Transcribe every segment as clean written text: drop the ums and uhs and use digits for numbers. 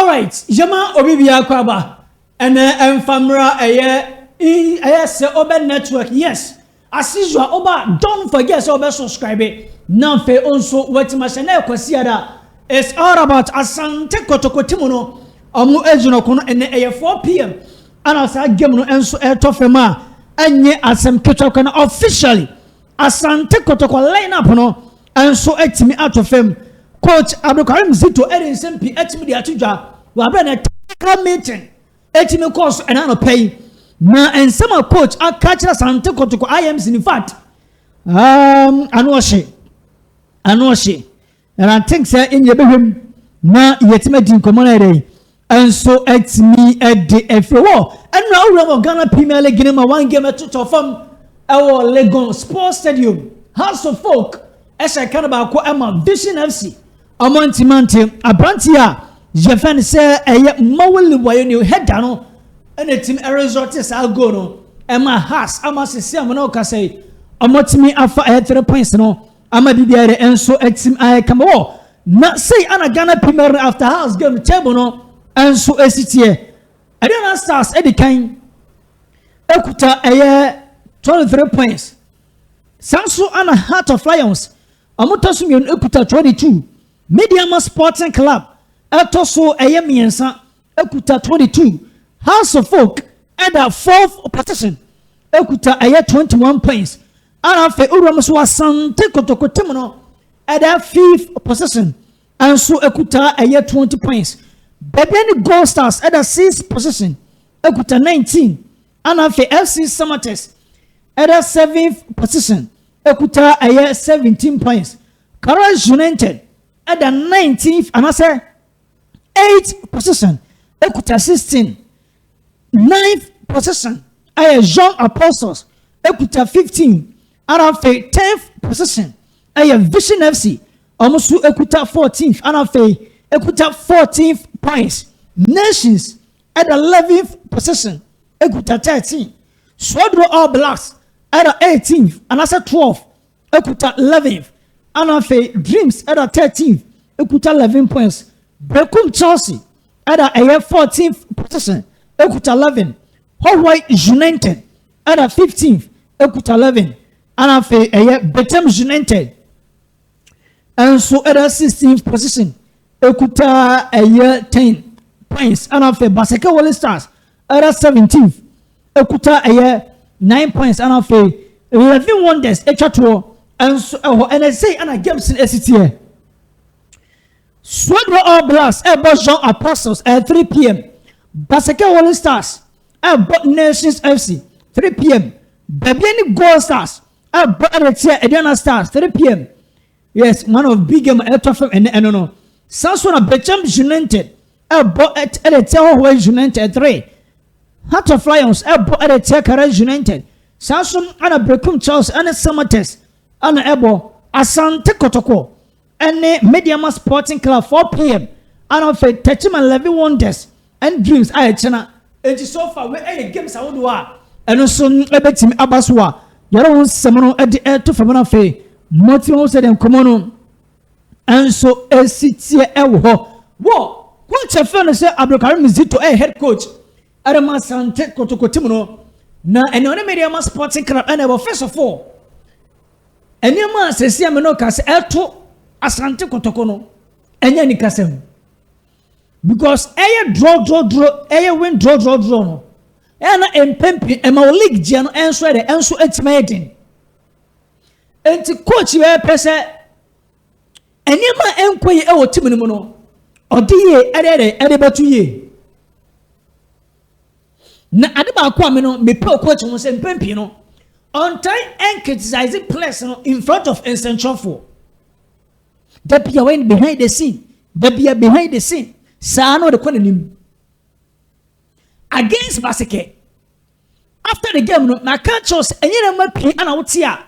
All right, Jama Obibia Kwaba and Famra se Oba Network. Yes, as usual, Oba, don't forget to subscribe it. Now, for also what my channel consider it's all about Asante Kotoko Timono, Amu Ejuno Kono, and 4 p.m. And as I give no answer Tofema, and ye Asam Kotoko officially Asante Kotoko line up no, and so et me out of him. Coach Zito Erin Sempi etimi di atuja wa bra na technical meeting etimi course and I no pay na and some coach a catch Asante Kotoko IMs in fact I know she and I think say in your behim na yetime din common day and so etimi at the FO and now we Ghana Premier League game one game to form our Legon Sports Stadium House of Folk as I can about Emma Vision FC Amanti Abrantia Jefan say a mowly way you head down and a team a resort is Algono Emma has Amas Siamanoka say Amotimi Alpha at 3 points no Amadi and so a team I come over not say Anna Ghana Premier after house game table no and so a city I don't know stars Eddie Kane Ekuta a year 23 points Sanso Anna Heart of Lions Amotasumion Ekuta 22 Medeama-Confirmed Club Etoso Eyemiensa Ekuta 22 House of Folk at the 4th position Ekuta 21 points Arafe Uramusu Asante Kotoko Timono at the 5th position and so Ekuta 20 points Bebeni Gold Stars at the 6th position Ekuta 19 Arafe FC Samates at the 7th position Ekuta 17 points Courage United at the 19th and I say 8th position Ekuta 16 9th position Young Apostles Ekuta 15 and I say 10th position Vision FC almost Ekuta 14th and I say Ekuta 14th points Nations at the 11th position Ekuta 13 Swadro All Blacks at the 18th and I say 12th Ekuta 11th and I say Dreams at the 13th, Ekuta 11 points. Brekum Chelsea at the 14th position, Ekuta 11. Hawaii United at the 15th, Ekuta 11. And I say Betem United. And so at the 16th position, Ekuta 10 points. And I say Baseke Wally Stars at the 17th, Ekuta 9 points. And I say 11 Wonders, Echato. And so, and I say, and I give some SCTA. Swadro All Blacks, Young Apostles at 3 p.m. Baseke Wally Stars, Nations FC, 3 p.m. Babiani Gold Stars, Ediana Stars, 3 p.m. Yes, one of big game and no. Samsung Beckham United, at United 3. Heart of Lions, at United. Samsung and Brekum Charles and Samates. And Ebo Asante Kotoko and Medeama-Confirmed Club 4 p.m. and of a Techman 11 Wonders and Dreams I chana and so far where any games I would wa and also Ebetim Abaswa Yaron Samano at the air to Famana Fe Motimo said and Komono and so a city Ewo what's a friend say Zito a head coach Adama Asante Kotoko Timono na and on Medeama-Confirmed Club and Ewo first of all and your man says, I no cast Elto Asante Kotoko no, and yani casem because draw, win, draw, no, and Pempi, and my league Jan answer it's maiden. And to coach you a person, and your man enquire our Timimono, or dear, added 2 years. Na Adaba Quamino, me pro coach was in Pempino. On time and criticizing players in front of Essential 4. That be went behind the scene. That be behind the scene. Sano the Quanim against Baseke. After the game, my catchers and you know, and out here.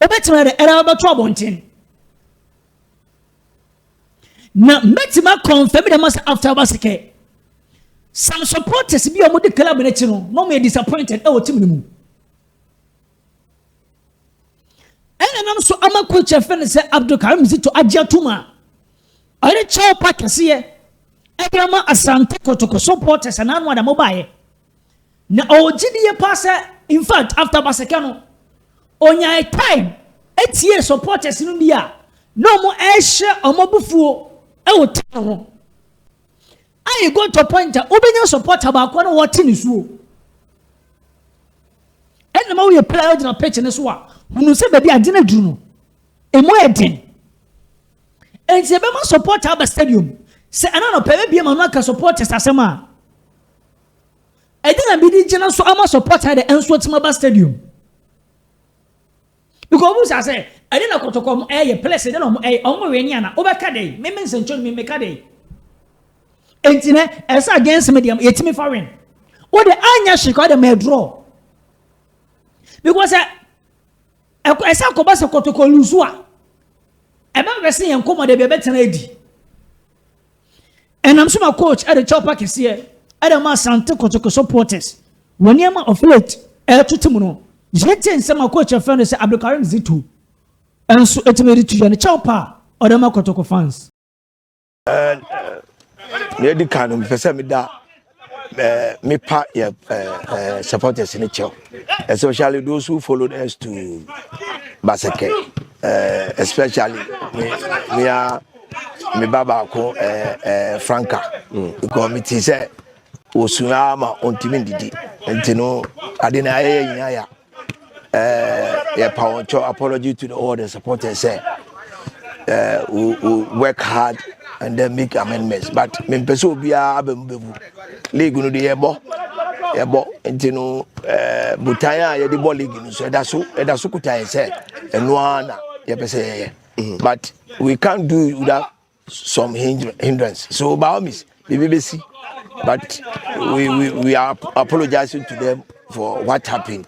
Obetima the Araba Trouble. Now, Medeama-Confirmed after Baseke. Some supporters be a mode club in it, no me disappointed. Oh, Timmu. And I'm so I'm a coach of friend say Zito Ajatuma. I the chow packers here. Medeama Asante Kotoko supporters and anwa da mobile. Na ojidi pass in fact after Basekano onya time etie supporters no bia no mo ehye omobufuo e wo tan ho. I go to point obenya supporter ba ko no wote ni suo. And ma we play na pitch ne so a hunu se ba bi ade na duru no. Emo eden. And se be ma supporter ba stadium. Se ana no pebe bi ma no aka supporters asema. Ede na bi di gina so ama supporter de enso tima ba stadium. Because who say ede na Kotoko eh place de no omo we ni ana obeka dey me nsencho me meka dey. Entine esa against Medeama yetimi fa win. What the anya shika de me draw. Because esa ko ba se Kotoko luzu a ebe be se yen komo de be betena edi. And I'm sure my coach at the chopper is here. At the Asante Kotoko supporters. When you are of late, to Timono. Jet and some coach of friends say Zito. And so it's made to the chopper or the Kotoko fans. Lady Canum, Professor Mida, me part supporters in the show, especially those who followed us to Baseke, especially me are. Me baba ko Franca because me ti say osuama ontimi didi enti no ade na nya ya ya power apology to the all the supporters say we work hard and then make amendments but me pese obia abembebu league no de yebo enti no butaya ya de ball league no so eda so kutai say eno ana ye pese but we can't do without some hindrance. So by all means, the BBC, but we are apologizing to them for what happened.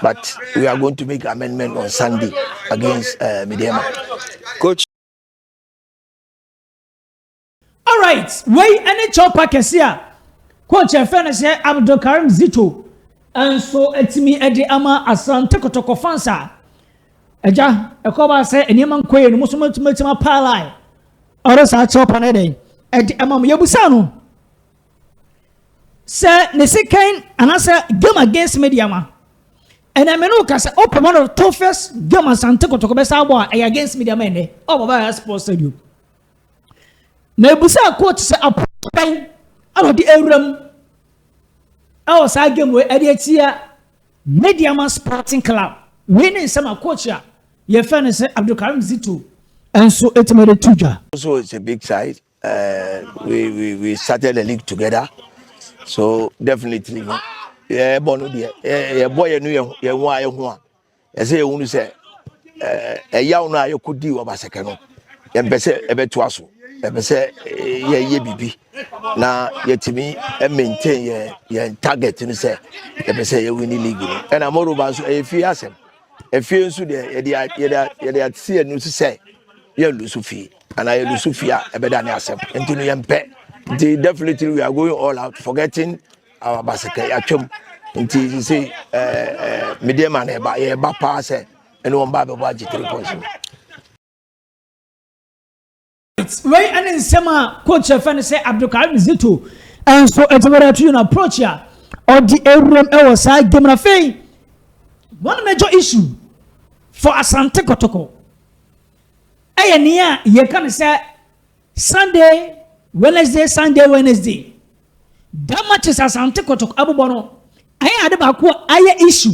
But we are going to make amendment on Sunday against Medeama. Coach. All right, we any chopper kesia. Coach Efene say Zito. And so it's me Medeama Asante Kotoko fansa. Eja ekoba se enema nkoye no muso matima palai oro sa chopa na dey emam yebusa no se ne second anasa game against Medeama and I know kasa open one of the toughest game Asante Kotoko be sa bo against Medeama ene o baba sports stadium na ebusa coach se apan alo di ewram awo sa game we ade atia Medeama Sporting Club winning some coach ya your friend is Zito and so it's made a tuja. Also it's a big side. We started the league together. So definitely yeah bono dia boy no ye wa ye ho a say you say yaw no ayekodi obaseke no ye mpese ebeto aso ye pese ye bibi na yetimi maintain ye target ni say ye pese ye win league no and amoruba so e fi asem e fi nso de ye see no say ye lusu fi and I lusu fi a ebeda ne asem ntinu ye mpe definitely we are going all out forgetting our baseke atwem nti say Medeama na ba pa say eno on ba be ba 3 points. Right, and in summer, coach Efene say Zito, and so it's very to an approach here or the area side game of fame. One major issue for Asante Kotoko. Near you can say Sunday, Wednesday. That much is Asante Kotoko Abubono. I had about what issue.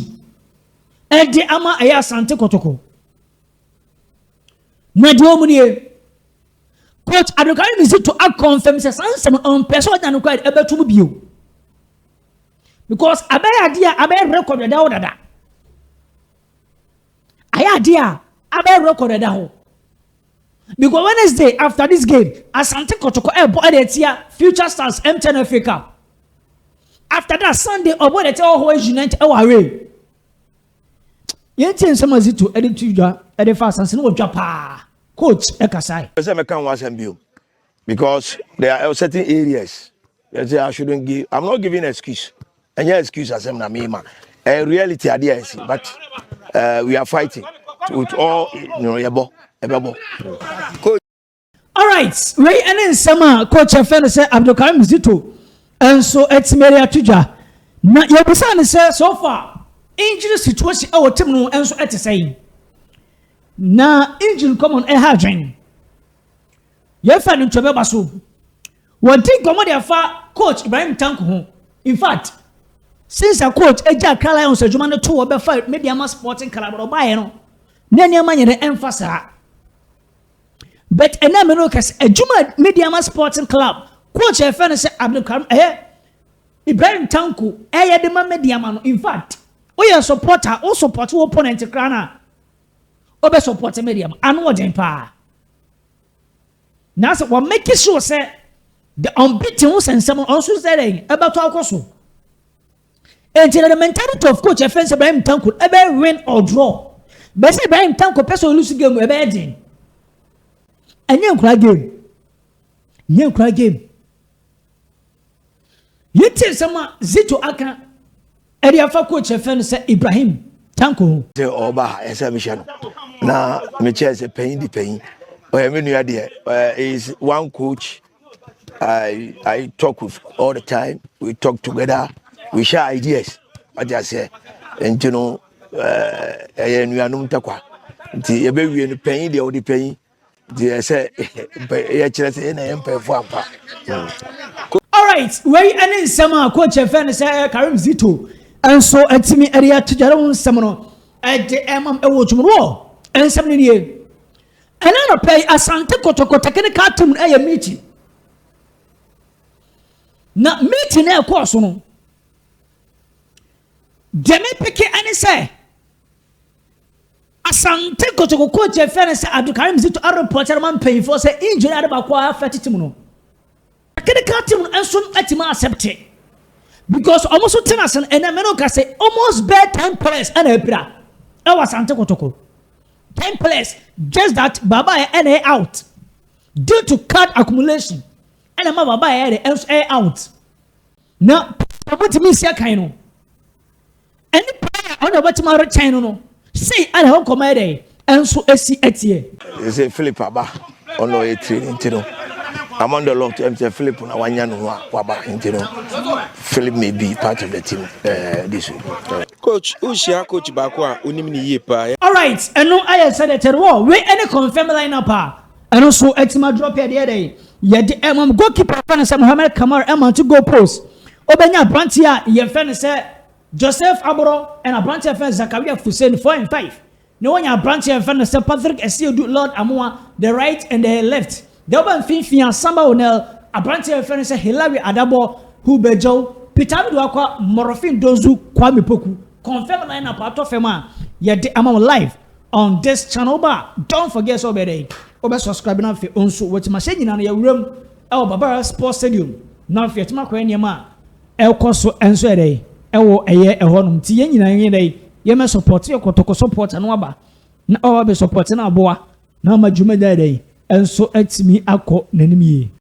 And the ama Asante Kotoko. Medeama Coach Zito confirm says some on person than quite able to be because abe record that I record that because Wednesday after this game Asante Kotoko future stars MTN FA Cup after that Sunday obo the tell who United away yenti some Zito edit to you edit fast and no japa coach Ekasai. Because there are certain areas that I shouldn't give. I'm not giving an excuse. And your excuse as I'm Namima. A reality idea is, but we are fighting with all Coach. All All right, we any sama coach friend say Abdulkarim Zito and so it's Mary Atuja. Na yebisa say so far injury situation e wotem no enso ete say. Na injury common e ha dwen. Ye fa no ntobe baso. One thing come dey fa coach Ibrahim Tanko ho. In fact, since a coach eja Accra Lions adwuma no to obefa Medeama Sporting Club ro bae no. Na niam anye emphasis. But ena me no kas adwuma Medeama Sporting Club coach e fa no say Abdulkarim Ibrahim Tanko ye de ma Medeama no. In fact, o ye supporter o support wo opponent kra na obe support Medeama anu oden pa. Now so what make sure say the unbeaten was and someone also saying about our course. And the mentality of coach offense Ibrahim Tanko ever win or draw. But say Ibrahim Tanko person lose game ever ending. And you cry game. You cry game. You tell someone Zito aka area for coach offense Ibrahim Tanko. The Oba exhibition. Now me chance a pain the pain. I mean you idea is one coach I talk with all the time. We talk together. We share ideas. I just say, and you know, we are not talking. The baby in pain, the only pain. The say, all right, where any summer coach a fan say Karim Zito, and so at me area to Jaron Samano at the Emma and 7 years. And I pay Asante Kotoko taking a cartoon a meeting. Na meeting e course no. Deme peke ani say. Asante Kotoko coach e fere say Abdulkarim Zito a reporter man pay for say injury adaba kwa afeti tim no. Technical team enso atima accept it. Because almost tenasan and ameno ka say almost bad 10 players and a bra. E was Asante Kotoko. 10 players just that Baba NA out due to card accumulation. And I'm Baba air out. Now, what me say kind any player on the tomorrow China no say I don't come there and so AC etie. You say Philip Aba on no training tino. I'm on the long term say Philip na wanya no Aba intino. Philip may be part of the team this week. Coach Ushia coach Bakwa unim ni yepa. All right, and no I said that war we any confirm lineup and also etima drop here there. Yeah, the goalkeeper fan say Mohamed Kamar to go post. Obenya Brantia ye fan say Joseph Aboro and a Brantia fan Zakaria Hussein 4 and 5. No one ya Brantia fan say Patrick Esidu Lord Amoa the right and the left. The oban Finfia Samba Onel a Brantia fan say Hilary Adabo Hubejo Peter Duakwa Morofin Dozu Kwame Poku. Confirm lineup out of Fema. Yeah, I'm live on this channel bar. Don't forget so bad. Obe subscribe na fe onso what machine na ya wuram e Baba Sports Stadium. Na fe tima kwa nyema e koso enso e dey e wo eye e honum ti ye nyina yen dey ye me support ye Kotoko support no aba na o be support na aboa na ma dwuma dey enso atimi akọ nanim ye.